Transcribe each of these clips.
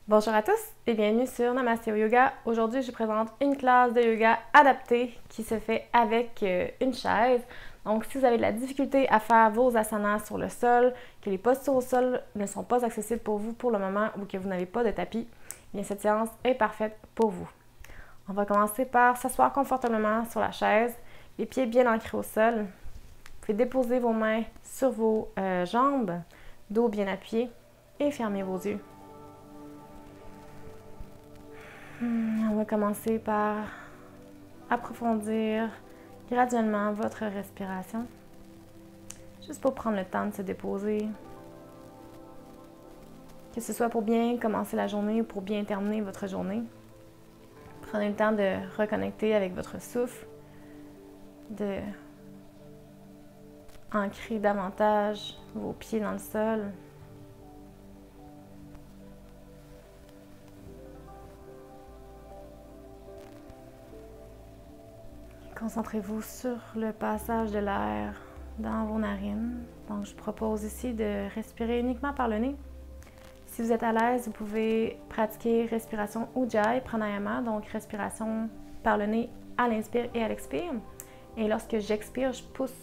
Bonjour à tous et bienvenue sur Namasté Yoga. Aujourd'hui, je présente une classe de yoga adaptée qui se fait avec une chaise. Donc, si vous avez de la difficulté à faire vos asanas sur le sol, que les postures au sol ne sont pas accessibles pour vous pour le moment ou que vous n'avez pas de tapis, bien cette séance est parfaite pour vous. On va commencer par s'asseoir confortablement sur la chaise, les pieds bien ancrés au sol. Vous pouvez déposer vos mains sur vos jambes, dos bien appuyé et fermer vos yeux. On va commencer par approfondir graduellement votre respiration, juste pour prendre le temps de se déposer, que ce soit pour bien commencer la journée ou pour bien terminer votre journée. Prenez le temps de reconnecter avec votre souffle, de ancrer davantage vos pieds dans le sol. Concentrez-vous sur le passage de l'air dans vos narines. Donc, je propose ici de respirer uniquement par le nez. Si vous êtes à l'aise, vous pouvez pratiquer respiration Ujjayi Pranayama, donc respiration par le nez à l'inspire et à l'expire. Et lorsque j'expire, je pousse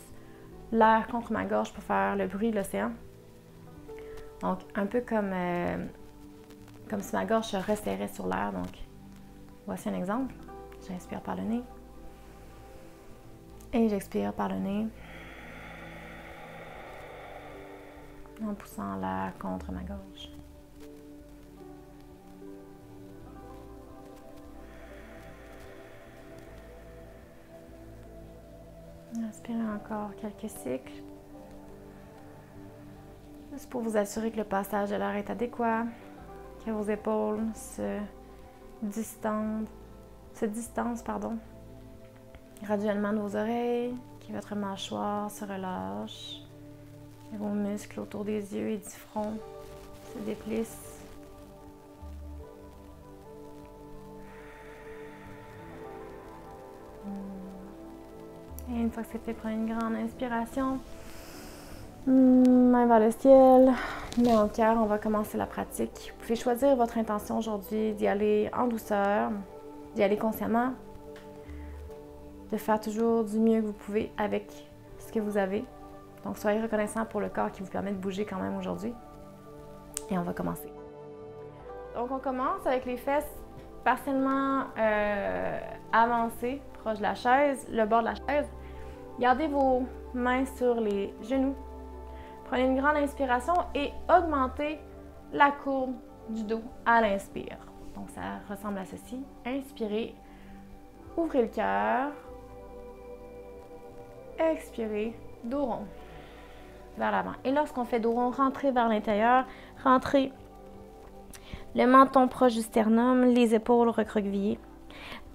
l'air contre ma gorge pour faire le bruit de l'océan. Donc, un peu comme si ma gorge se resserrait sur l'air. Donc, voici un exemple. J'inspire par le nez. Et j'expire par le nez en poussant l'air contre ma gorge. Inspirez encore quelques cycles. Juste pour vous assurer que le passage de l'air est adéquat, que vos épaules se distancent, graduellement de vos oreilles, que votre mâchoire se relâche, que vos muscles autour des yeux et du front se déplissent. Et une fois que c'est fait, prenez une grande inspiration. Main vers le ciel, main au cœur, on va commencer la pratique. Vous pouvez choisir votre intention aujourd'hui, d'y aller en douceur, d'y aller consciemment, de faire toujours du mieux que vous pouvez avec ce que vous avez. Donc, soyez reconnaissant pour le corps qui vous permet de bouger quand même aujourd'hui. Et on va commencer. Donc, on commence avec les fesses partiellement avancées, proche de la chaise, le bord de la chaise. Gardez vos mains sur les genoux. Prenez une grande inspiration et augmentez la courbe du dos à l'inspire. Donc, ça ressemble à ceci. Inspirez, ouvrez le cœur. Expirez, dos rond vers l'avant. Et lorsqu'on fait dos rond, rentrez vers l'intérieur. Rentrez le menton proche du sternum, les épaules recroquevillées.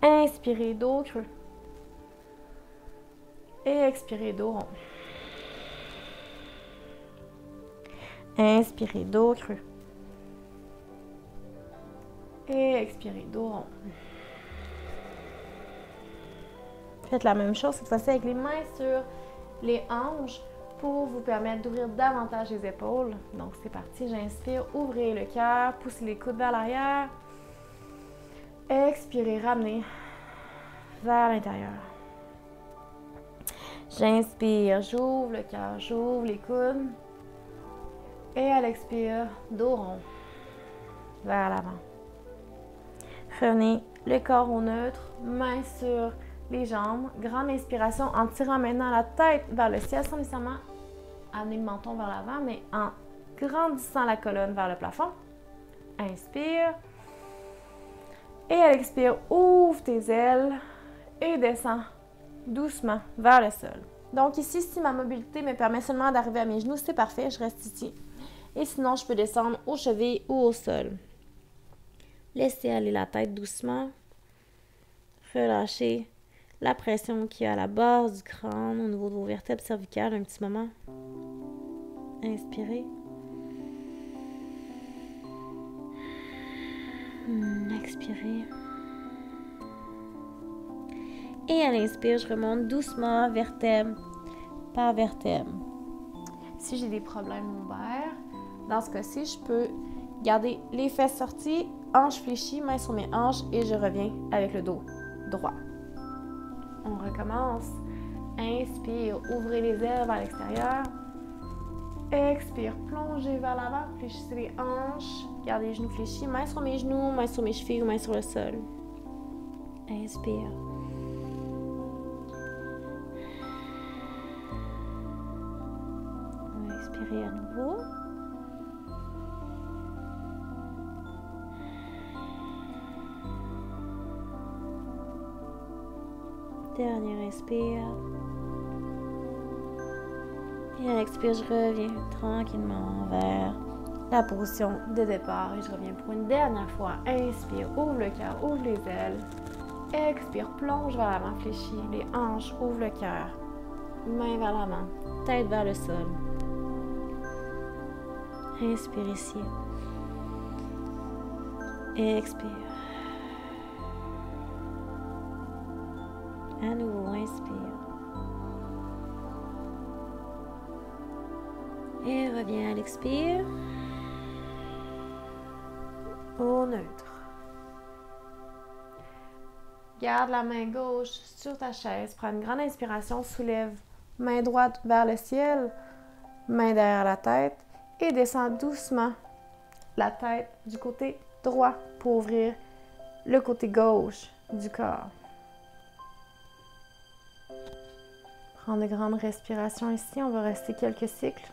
Inspirez, dos creux. Et expirez, dos rond. Inspirez, dos creux. Et expirez, dos rond. Faites la même chose cette fois-ci avec les mains sur les hanches pour vous permettre d'ouvrir davantage les épaules. Donc c'est parti, j'inspire, ouvrez le cœur, poussez les coudes vers l'arrière. Expirez, ramenez vers l'intérieur. J'inspire, j'ouvre le cœur, j'ouvre les coudes. Et à l'expire, dos rond vers l'avant. Revenez le corps au neutre, mains sur les jambes. Grande inspiration en tirant maintenant la tête vers le ciel sans nécessairement amener le menton vers l'avant, mais en grandissant la colonne vers le plafond. Inspire. Et à l'expire, ouvre tes ailes et descends doucement vers le sol. Donc ici, si ma mobilité me permet seulement d'arriver à mes genoux, c'est parfait, je reste ici. Et sinon, je peux descendre aux chevilles ou au sol. Laissez aller la tête doucement. Relâchez la pression qu'il y a à la base du crâne, au niveau de vos vertèbres cervicales, un petit moment. Inspirez. Expirez. Et à l'inspire, je remonte doucement, vertèbre par vertèbre. Si j'ai des problèmes lombaires, dans ce cas-ci, je peux Gardez les fesses sorties, hanches fléchies, mains sur mes hanches et je reviens avec le dos droit. On recommence. Inspire, ouvrez les ailes vers l'extérieur. Expire, plongez vers l'avant, fléchissez les hanches. Gardez les genoux fléchis, mains sur mes genoux, mains sur mes chevilles ou mains sur le sol. Inspire. Expirez à nouveau. Dernier expire. Et à l'expire, je reviens tranquillement vers la position de départ. Et je reviens pour une dernière fois. Inspire, ouvre le cœur, ouvre les ailes. Expire, plonge vers l'avant, fléchis les hanches, ouvre le cœur. Main vers l'avant, tête vers le sol. Inspire ici. Expire. À nouveau, inspire. Et reviens à l'expire. Au neutre. Garde la main gauche sur ta chaise. Prends une grande inspiration. Soulève main droite vers le ciel. Main derrière la tête. Et descends doucement la tête du côté droit pour ouvrir le côté gauche du corps. Prends de grandes respirations ici. On va rester quelques cycles.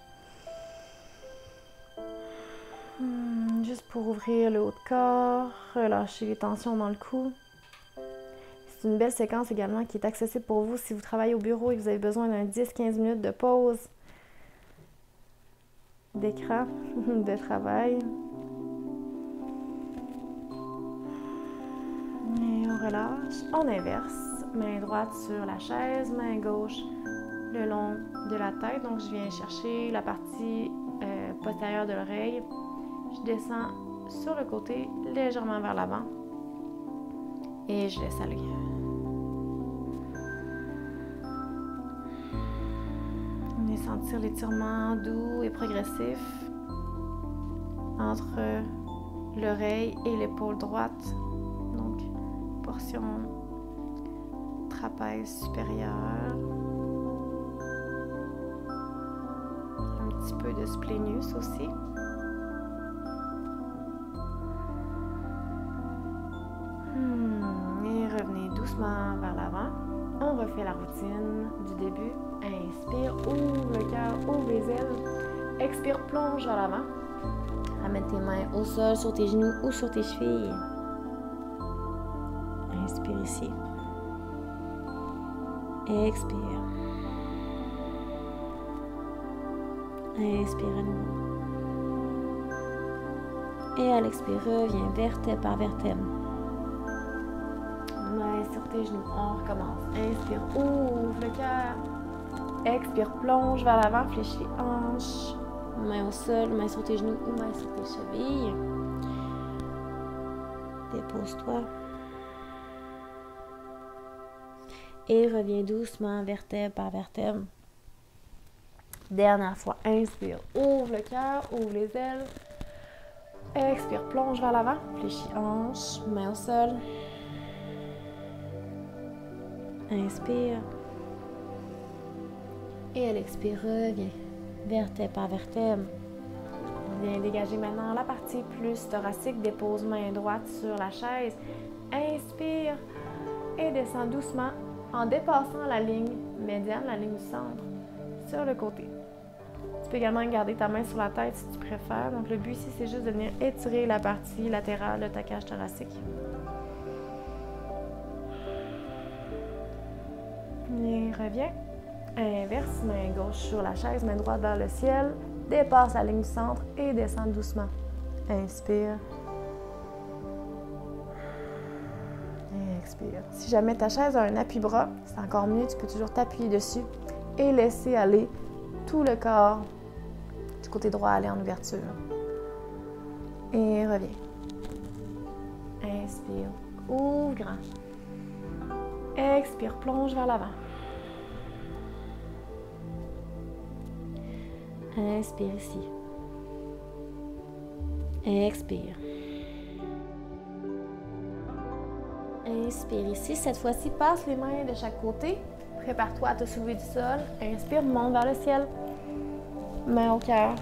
Juste pour ouvrir le haut de corps, relâcher les tensions dans le cou. C'est une belle séquence également qui est accessible pour vous si vous travaillez au bureau et que vous avez besoin d'un 10-15 minutes de pause d'écran, de travail. Et on relâche. On inverse. Main droite sur la chaise, main gauche le long de la tête. Donc je viens chercher la partie postérieure de l'oreille. Je descends sur le côté, légèrement vers l'avant. Et je laisse aller. On va sentir l'étirement doux et progressif entre l'oreille et l'épaule droite. Donc, portion trapèze supérieur. Un petit peu de splénus aussi. Et revenez doucement vers l'avant. On refait la routine du début. Inspire, ouvre le cœur, ouvre les ailes. Expire, plonge vers l'avant. Ramène tes mains au sol, sur tes genoux ou sur tes chevilles. Inspire ici. Expire. Inspire à nouveau. Et à l'expire, reviens vertèbre par vertèbre. Main sur tes genoux, on recommence. Inspire, ouvre le cœur. Expire, plonge vers l'avant, fléchis les hanches. Main au sol, main sur tes genoux ou main sur tes chevilles. Dépose-toi. Et reviens doucement, vertèbre par vertèbre. Dernière fois, inspire, ouvre le cœur, ouvre les ailes. Expire, plonge vers l'avant, fléchis hanches, main au sol. Inspire. Et à l'expire, reviens, vertèbre par vertèbre. On vient dégager maintenant la partie plus thoracique. Dépose main droite sur la chaise. Inspire et descends doucement en dépassant la ligne médiane, la ligne du centre, sur le côté. Tu peux également garder ta main sur la tête si tu préfères. Donc le but ici, c'est juste de venir étirer la partie latérale de ta cage thoracique. Et reviens. Inverse, main gauche sur la chaise, main droite vers le ciel. Dépasse la ligne du centre et descends doucement. Inspire. Et expire. Si jamais ta chaise a un appui-bras, c'est encore mieux. Tu peux toujours t'appuyer dessus et laisser aller tout le corps du côté droit aller en ouverture. Et reviens. Inspire. Ouvre grand. Expire. Plonge vers l'avant. Inspire ici. Expire. Inspire ici. Cette fois-ci, passe les mains de chaque côté. Prépare-toi à te soulever du sol. Inspire, monte vers le ciel. Main au cœur.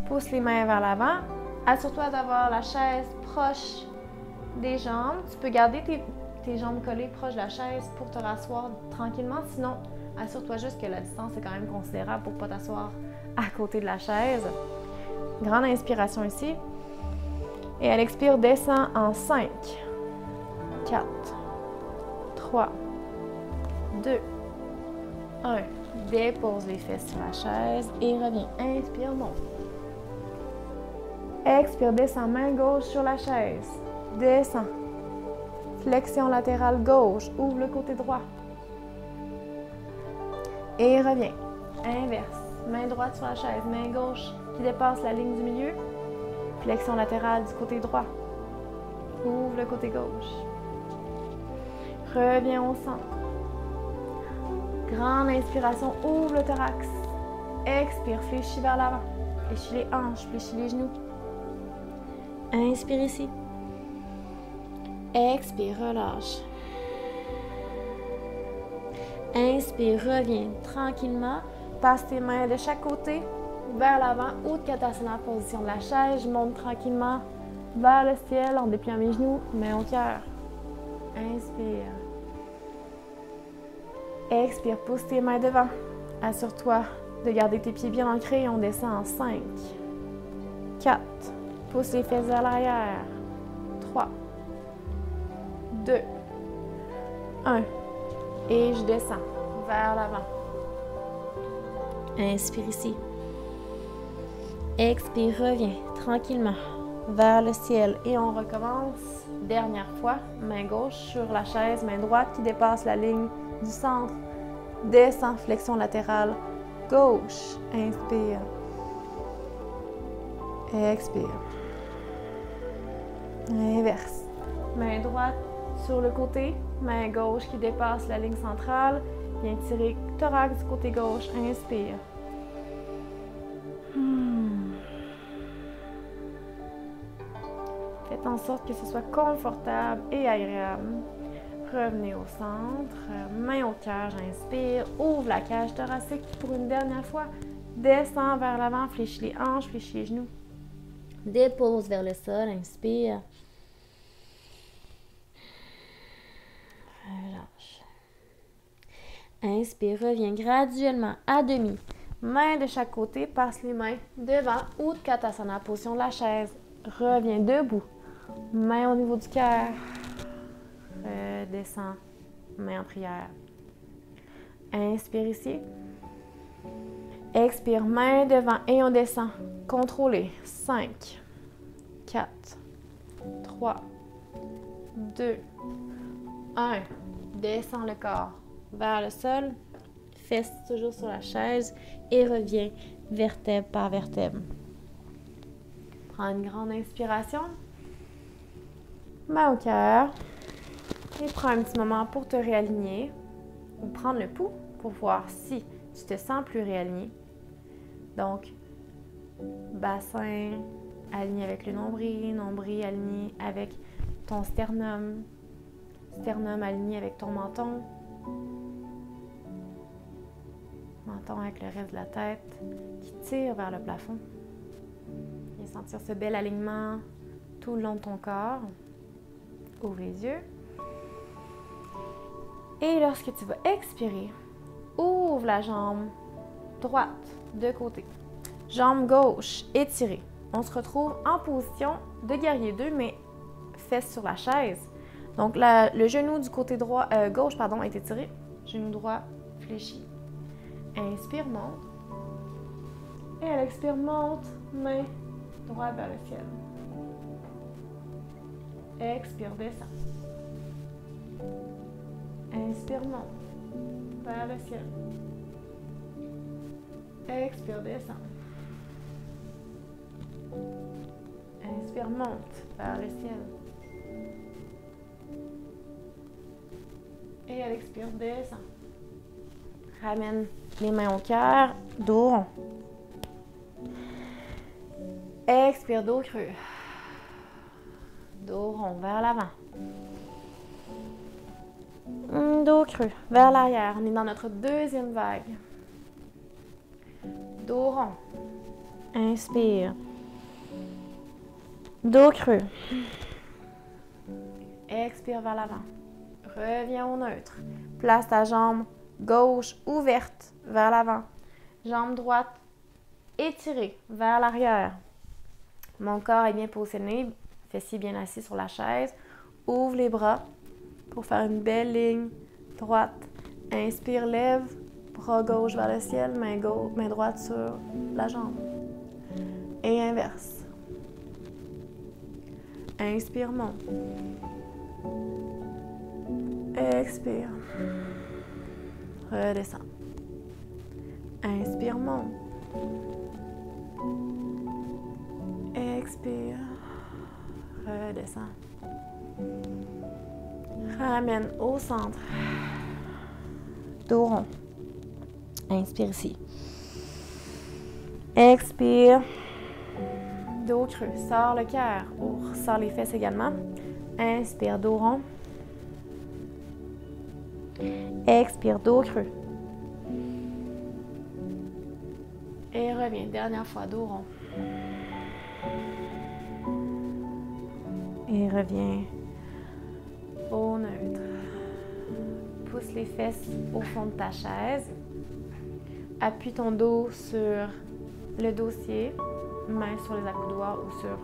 Pousse les mains vers l'avant. Assure-toi d'avoir la chaise proche des jambes. Tu peux garder tes jambes collées proches de la chaise pour te rasseoir tranquillement. Sinon, assure-toi juste que la distance est quand même considérable pour ne pas t'asseoir à côté de la chaise. Grande inspiration ici. Et à l'expire, descends en 5, 4, 3, 2, 1. Dépose les fesses sur la chaise et reviens. Inspire, monte. Expire, descends, main gauche sur la chaise. Descends. Flexion latérale gauche. Ouvre le côté droit. Et reviens. Inverse. Main droite sur la chaise. Main gauche qui dépasse la ligne du milieu. Flexion latérale du côté droit. Ouvre le côté gauche. Reviens au centre. Grande inspiration. Ouvre le thorax. Expire. Fléchis vers l'avant. Fléchis les hanches. Fléchis les genoux. Inspire ici. Expire, relâche. Inspire, reviens tranquillement. Passe tes mains de chaque côté vers l'avant. Utkatasana, position de la chaise. Je monte tranquillement vers le ciel en dépliant mes genoux, main au cœur. Inspire. Expire, pousse tes mains devant. Assure-toi de garder tes pieds bien ancrés. On descend en 5, 4. Pousse les fesses vers l'arrière. 3, 2, 1. Et je descends vers l'avant. Inspire ici. Expire, reviens tranquillement vers le ciel. Et on recommence. Dernière fois, main gauche sur la chaise, main droite qui dépasse la ligne du centre. Descends, flexion latérale gauche. Inspire. Expire. Inverse. Main droite sur le côté, main gauche qui dépasse la ligne centrale. Viens tirer thorax du côté gauche. Inspire. Faites en sorte que ce soit confortable et agréable. Revenez au centre, main au cœur, j'inspire. Ouvre la cage thoracique pour une dernière fois. Descends vers l'avant, fléchis les hanches, fléchis les genoux. Dépose vers le sol, inspire. Relâche. Inspire, reviens graduellement à demi. Main de chaque côté, passe les mains devant. Utkatasana, position de la chaise. Reviens debout. Main au niveau du cœur. Redescends. Main en prière. Inspire ici. Expire, main devant et on descend. Contrôlez. 5, 4, 3, 2, 1. Descends le corps vers le sol. Fesses toujours sur la chaise et reviens vertèbre par vertèbre. Prends une grande inspiration. Main au cœur. Et prends un petit moment pour te réaligner ou prendre le pouls pour voir si tu te sens plus réaligné. Donc, bassin aligné avec le nombril aligné avec ton sternum, sternum aligné avec ton menton, menton avec le reste de la tête qui tire vers le plafond. Et sentir ce bel alignement tout le long de ton corps. Ouvre les yeux. Et lorsque tu vas expirer, ouvre la jambe droite de côté. Jambe gauche étirée. On se retrouve en position de guerrier 2, mais fesses sur la chaise. Donc le genou du côté droit, gauche est étiré. Genou droit fléchi. Inspire, monte. Et à l'expire, monte, main droite vers le ciel. Expire, descend. Inspire, monte vers le ciel. Expire, descend. Inspire, monte vers le ciel. Et à l'expire, descend. Ramène les mains au cœur, dos rond. Expire, dos creux. Dos rond vers l'avant. Dos creux vers l'arrière. On est dans notre deuxième vague. Dos rond. Inspire. Dos creux. Expire vers l'avant. Reviens au neutre. Place ta jambe gauche ouverte vers l'avant. Jambe droite étirée vers l'arrière. Mon corps est bien positionné, fessiers bien assis sur la chaise. Ouvre les bras pour faire une belle ligne droite. Inspire, lève, bras gauche vers le ciel, main droite sur la jambe. Et inverse. Inspire, monte. Expire. Redescends. Inspire, monte. Expire. Redescends. Ramène au centre. Dos rond. Inspire ici. Expire. Dos creux. Sors le cœur. Sors les fesses également. Inspire, dos rond. Expire, dos creux. Et reviens. Dernière fois, dos rond. Et reviens au neutre. Pousse les fesses au fond de ta chaise. Appuie ton dos sur le dossier, main sur les accoudoirs ou sur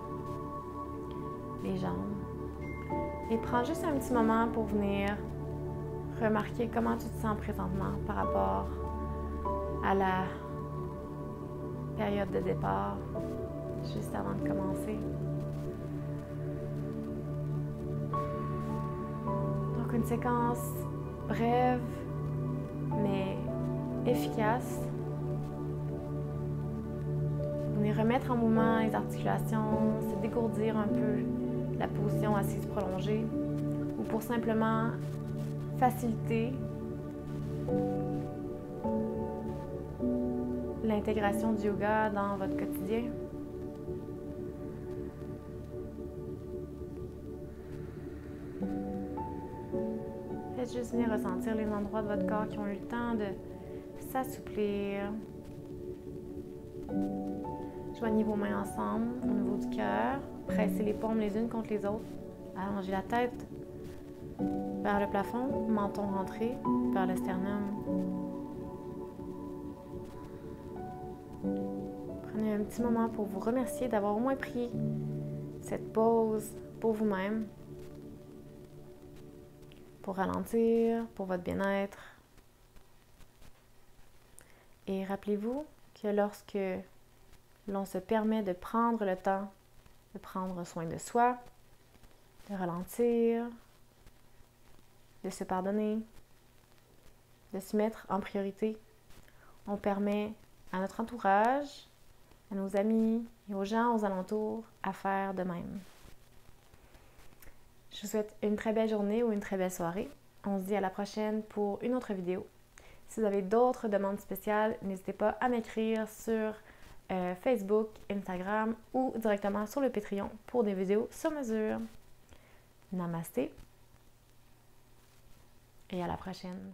les jambes. Et prends juste un petit moment pour venir remarquer comment tu te sens présentement par rapport à la période de départ, juste avant de commencer. Donc une séquence brève mais efficace. Venez remettre en mouvement les articulations, se dégourdir un peu la position assise prolongée ou pour simplement faciliter l'intégration du yoga dans votre quotidien. Faites juste venir ressentir les endroits de votre corps qui ont eu le temps de s'assouplir. Joignez vos mains ensemble au niveau du cœur. Pressez les paumes les unes contre les autres. Allongez la tête vers le plafond, menton rentré vers le sternum. Prenez un petit moment pour vous remercier d'avoir au moins pris cette pause pour vous-même, pour ralentir, pour votre bien-être. Et rappelez-vous que lorsque l'on se permet de prendre le temps de prendre soin de soi, de ralentir, de se pardonner, de se mettre en priorité, on permet à notre entourage, à nos amis et aux gens aux alentours à faire de même. Je vous souhaite une très belle journée ou une très belle soirée. On se dit à la prochaine pour une autre vidéo. Si vous avez d'autres demandes spéciales, n'hésitez pas à m'écrire sur Facebook, Instagram ou directement sur le Patreon pour des vidéos sur mesure. Namasté et à la prochaine.